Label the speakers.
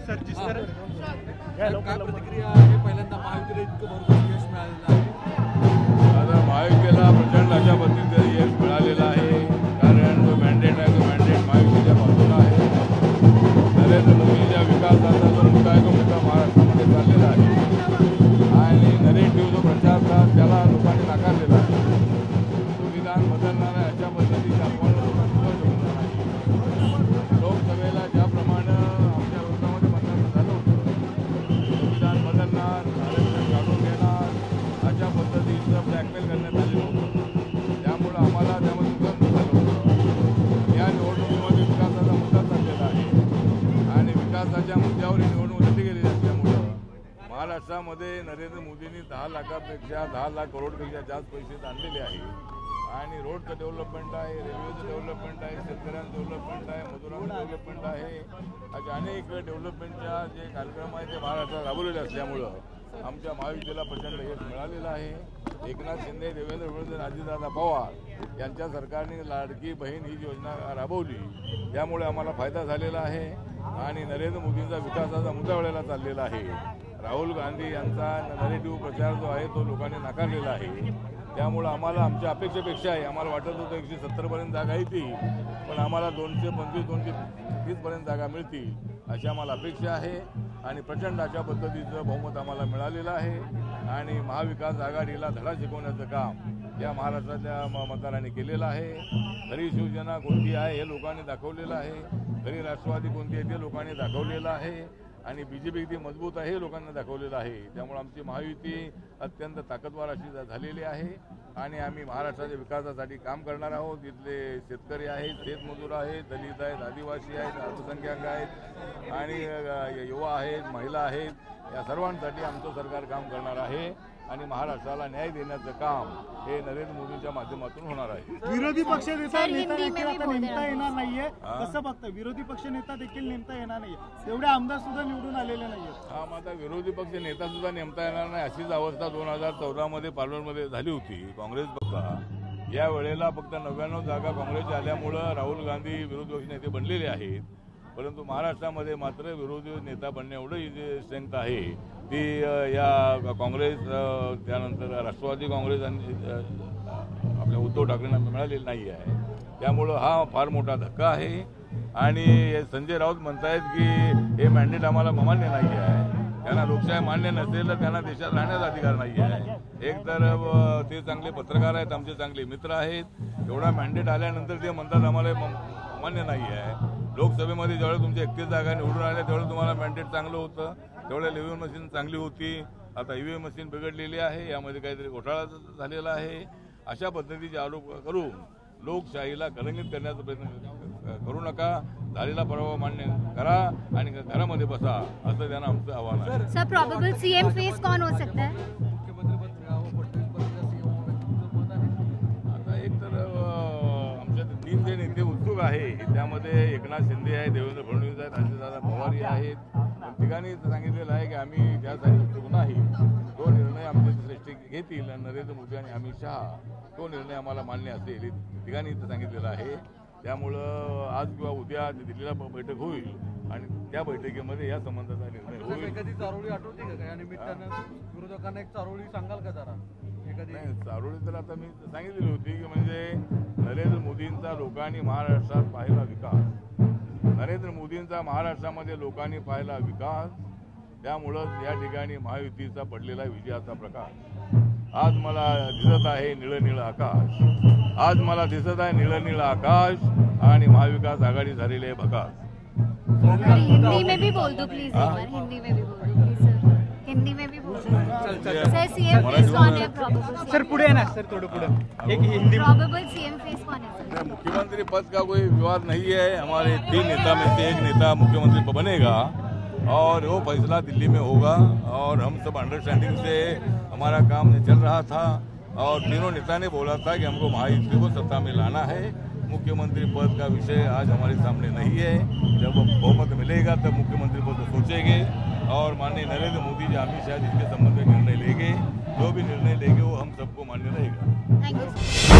Speaker 1: Sir जिस तरह
Speaker 2: काय प्रतिक्रिया आहे? पहिल्यांदा महायुतीला इतकं भरघोस यश मिळालेलं आहे.
Speaker 3: आता महायुतीला प्रचंड अशा पद्धतीचं यश मिळालेलं आहे. कारण जो मॅन्डेट आहे तो मॅन्डेट महायुतीच्या बाजूला आहे. नरेंद्र मोदींच्या विकासाचा जो मुद्दा आहे तो मुद्दा महाराष्ट्रामध्ये चाललेला आहे आणि नरेटिव्ह जो प्रचार करतात त्याला लोकांनी नाकारलेला आहे. संविधान बदलणार आहे अशा पद्धतीचे आपण लोकसभेला ज्याप्रमाणे आमच्या विरोधामध्ये मतदान झालं होतं, संविधान बदलणार, आरक्षण काढून घेणार अशा पद्धतीचं ब्लॅकमेल करण्यात आलेलं होतं. त्यामुळं आम्हाला त्यामध्ये नुकसान झालं होतं. या निवडणुकीमध्ये विकासाचा मुद्दा चाललेला आहे आणि विकासाच्या मुद्द्यावर ही निवडणूक लढली गेलेली असल्यामुळं महाराष्ट्रामध्ये नरेंद्र मोदींनी 10 लाखापेक्षा 10 लाख करोडपेक्षा जास्त पैसे आणलेले आहे आणि रोडचं डेव्हलपमेंट आहे, रेल्वेचं डेव्हलपमेंट आहे, शेतकऱ्यांचं डेव्हलपमेंट आहे, मजुरांचं डेव्हलपमेंट आहे. असे अनेक डेव्हलपमेंटच्या जे कार्यक्रम आहेत ते महाराष्ट्रात राबवलेले असल्यामुळं आमच्या महायुतीला प्रचंड यश मिळालेलं आहे. एकनाथ शिंदे, देवेंद्र फडणवीस, अजितदादा पवार यांच्या सरकारने लाडकी बहीण ही योजना राबवली. त्यामुळे आम्हाला फायदा झालेला आहे आणि नरेंद्र मोदींचा विकासाचा मुद्दा वेळेला चाललेला आहे. राहुल गांधी यांचा नरेटिव्ह प्रचार जो आहे तो लोकांनी नाकारलेला आहे. त्यामुळं आम्हाला आमच्या अपेक्षेपेक्षा आहे, आम्हाला वाटत होतं 170पर्यंत जागा येतील, पण आम्हाला 225, 230पर्यंत जागा मिळतील अशी आम्हाला अपेक्षा आहे आणि प्रचंड अशा पद्धतीचं बहुमत आम्हाला मिळालेलं आहे आणि महाविकास आघाडीला धडा शिकवण्याचं काम या महाराष्ट्रातल्या मतदारांनी केलेलं आहे. खरी शिवसेना कोणती आहे हे लोकांनी दाखवलेलं आहे, खरी राष्ट्रवादी कोणती आहे ते लोकांनी दाखवलेलं आहे आणि BJP किती मजबूत आहे हे लोकांना दाखवलेलं आहे. त्यामुळे आमची महायुती अत्यंत ताकदवार अशी झालेली आहे आणि आम्ही महाराष्ट्राच्या विकासासाठी काम करणार आहोत. इथले शेतकरी आहेत, शेतमजूर आहेत, दलित आहेत, आदिवासी आहेत, अल्पसंख्याक आहेत आणि युवा आहेत, महिला आहेत, या सर्वांसाठी आमचं सरकार काम करणार आहे आणि महाराष्ट्राला न्याय देण्याचं काम हे नरेंद्र मोदींच्या माध्यमातून होणार आहे.
Speaker 1: विरोधी पक्ष नेता देखील आता नेमता येणार नाहीये, कसं बघतं? विरोधी पक्ष नेता देखील नेमता येणार नाहीये, तेवढे आमदार सुद्धा निवडून आलेले नाहीये.
Speaker 3: हा, मग आता विरोधी पक्ष नेता सुद्धा नेमता येणार नाही अशीच अवस्था 2014 मध्ये पार्लमेंटमध्ये झाली होती. काँग्रेस बघा या वेळेला फक्त 99 जागा काँग्रेसच्या आल्यामुळं राहुल गांधी विरोधी पक्ष नेते बनलेले आहेत, परंतु महाराष्ट्रामध्ये मात्र विरोधी नेता बनणे एवढं जे स्ट्रेंथ आहे ती या काँग्रेस त्यानंतर राष्ट्रवादी काँग्रेस आणि आपल्या उद्धव ठाकरेंना मिळालेली नाही आहे. त्यामुळं हा फार मोठा धक्का आहे आणि संजय राऊत म्हणतायत की हे मॅन्डेट आम्हाला मान्य नाही आहे. त्यांना लोकशाही मान्य नसेल तर त्यांना देशात राहण्याचा अधिकार नाही आहे. एक तर ते चांगले पत्रकार आहेत, आमचे चांगले मित्र आहेत, एवढा मॅन्डेट आल्यानंतर ते म्हणतात आम्हाला मान्य नाही आहे. लोकसभेमध्ये ज्यावेळेस तुमच्या 31 जागा निवडून आल्या त्यावेळेस तुम्हाला मॅन्डेट चांगलं होतं, तेवढ्या ईव्हीएम मशीन चांगली होती, आता ईव्हीएम मशीन बिघडलेली आहे, यामध्ये काहीतरी घोटाळा झालेला आहे. अशा पद्धतीचे आरोप करून लोकशाहीला कलंकित करण्याचा प्रयत्न करू नका. झालेला पराभव मान्य करा आणि घरामध्ये बसा असं त्यांना आमचं आव्हान आहे.
Speaker 4: सर, प्रोबेबल सीएम फेस कौन हो सकता है?
Speaker 3: आता एक तर आमच्या 3 जे नेते उत्सुक आहे त्यामध्ये एकनाथ शिंदे आहे, देवेंद्र फडणवीस आहेत, अजितदादा पवार आहेत. ठिकाणी सांगितलेलं आहे की आम्ही त्यासाठी उत्सुक नाही. तो निर्णय आमचे श्रेष्ठी घेतील नरेंद्र मोदी आणि अमित शहा, तो निर्णय आम्हाला मान्य असेल ठिकाणी इथं सांगितलेलं आहे. त्यामुळं आज किंवा उद्या दिल्लीला बैठक होईल आणि त्या बैठकीमध्ये या संबंधाचा निर्णय होईल.
Speaker 2: एखादी चारोळी आठवते का? या निमित्तानं विरोधकांना एक चारोळी सांगाल का जरा?
Speaker 3: नाही, चारोळी तर आता मी सांगितलेली होती की म्हणजे नरेंद्र मोदींचा लोकांनी महाराष्ट्रात पाहिला विकास, नरेंद्र मोदींचा महाराष्ट्रामध्ये लोकांनी पाहिला विकास, त्यामुळं या ठिकाणी महायुतीचा पडलेला विजयाचा प्रकाश आज मला दिसत आहे. निळं आकाश आज मला दिसत आहे, निळं आकाश आणि महाविकास आघाडी झालेली आहे भकास.
Speaker 4: हिंदी में भी बोल दो प्लीज, हिंदी में भी बोल दो प्लीज सर, हिंदी में भी बोल दो सर. सीएम फेस कौन है? प्रोबेबल
Speaker 1: सर पुढे ना सर, थोडं पुढे. एक हिंदी
Speaker 4: प्रोबेबल सीएम फेस कौन है?
Speaker 3: मुख्यमंत्री पद का कोई विवाद नहीं है. हमारे 3 नेता में से एक नेता मुख्यमंत्री बनेगा और वो फैसला दिल्ली में होगा और हम सब अंडरस्टैंडिंग से हमारा काम चल रहा था और तीनों नेता ने बोला था कि हमको महायुति को सत्ता में लाना है. मुख्यमंत्री पद का विषय आज हमारे सामने नहीं है. जब बहुमत मिलेगा तब मुख्यमंत्री पद सोचेंगे और माननीय नरेंद्र मोदी जी, अमित शाह जिसके संबंध में निर्णय लेंगे, जो भी निर्णय लेंगे वो हम सबको मान्य रहेगा.
Speaker 4: Thank you.